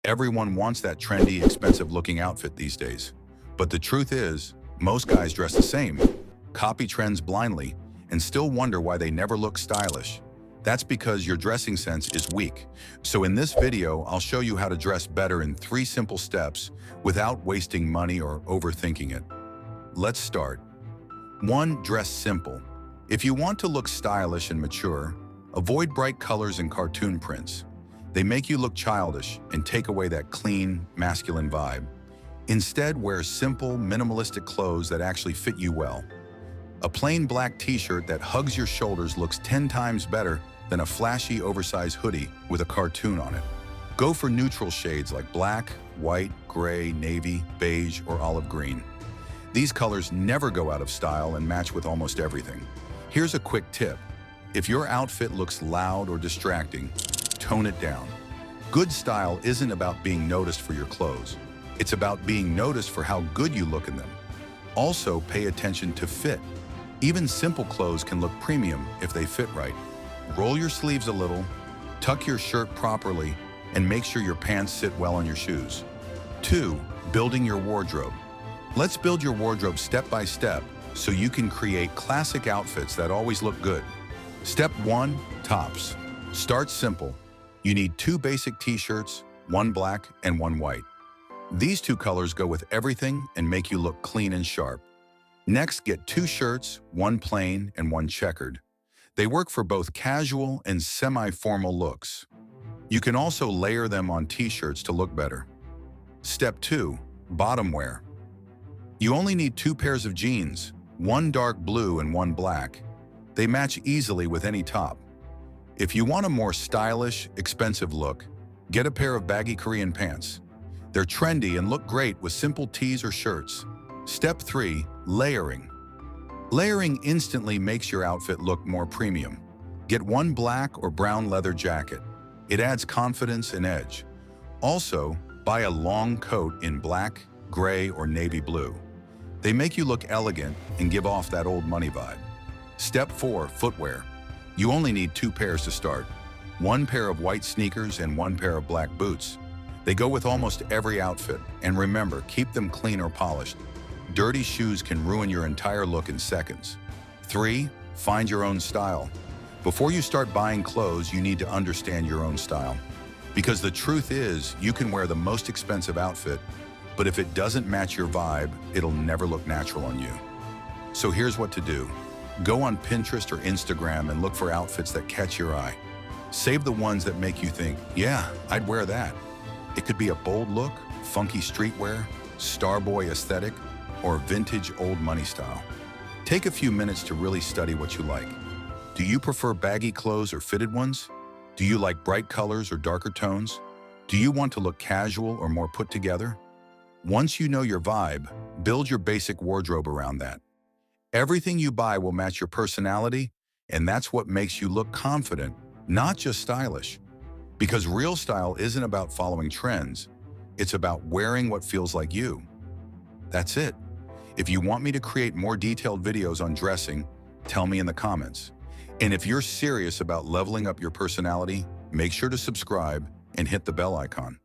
Everyone wants that trendy, expensive-looking outfit these days. But the truth is, most guys dress the same, copy trends blindly, and still wonder why they never look stylish. That's because your dressing sense is weak. So in this video, I'll show you how to dress better in 3 simple steps without wasting money or overthinking it. Let's start. 1. Dress simple. If you want to look stylish and mature, avoid bright colors and cartoon prints. They make you look childish and take away that clean, masculine vibe. Instead, wear simple, minimalistic clothes that actually fit you well. A plain black t-shirt that hugs your shoulders looks 10 times better than a flashy, oversized hoodie with a cartoon on it. Go for neutral shades like black, white, gray, navy, beige, or olive green. These colors never go out of style and match with almost everything. Here's a quick tip. If your outfit looks loud or distracting, tone it down. Good style isn't about being noticed for your clothes. It's about being noticed for how good you look in them. Also, pay attention to fit. Even simple clothes can look premium if they fit right. Roll your sleeves a little, tuck your shirt properly, and make sure your pants sit well on your shoes. 2. Building your wardrobe. Let's build your wardrobe step by step so you can create classic outfits that always look good. Step 1. Tops. Start simple. You need 2 basic t-shirts, 1 black and 1 white. These 2 colors go with everything and make you look clean and sharp. Next, get 2 shirts, 1 plain and 1 checkered. They work for both casual and semi-formal looks. You can also layer them on t-shirts to look better. Step 2. Bottom wear. You only need 2 pairs of jeans, 1 dark blue and 1 black. They match easily with any top. If you want a more stylish, expensive look, get a pair of baggy Korean pants. They're trendy and look great with simple tees or shirts. Step 3. Layering. Layering instantly makes your outfit look more premium. Get 1 black or brown leather jacket. It adds confidence and edge. Also, buy a long coat in black, gray, or navy blue. They make you look elegant and give off that old money vibe. Step 4. Footwear. You only need 2 pairs to start. 1 pair of white sneakers and 1 pair of black boots. They go with almost every outfit, and remember, keep them clean or polished. Dirty shoes can ruin your entire look in seconds. 3. Find your own style. Before you start buying clothes, you need to understand your own style. Because the truth is, you can wear the most expensive outfit, but if it doesn't match your vibe, it'll never look natural on you. So here's what to do. Go on Pinterest or Instagram and look for outfits that catch your eye. Save the ones that make you think, yeah, I'd wear that. It could be a bold look, funky streetwear, starboy aesthetic, or vintage old money style. Take a few minutes to really study what you like. Do you prefer baggy clothes or fitted ones? Do you like bright colors or darker tones? Do you want to look casual or more put together? Once you know your vibe, build your basic wardrobe around that. Everything you buy will match your personality, and that's what makes you look confident, not just stylish. Because real style isn't about following trends, it's about wearing what feels like you. That's it. If you want me to create more detailed videos on dressing, tell me in the comments. And if you're serious about leveling up your personality, make sure to subscribe and hit the bell icon.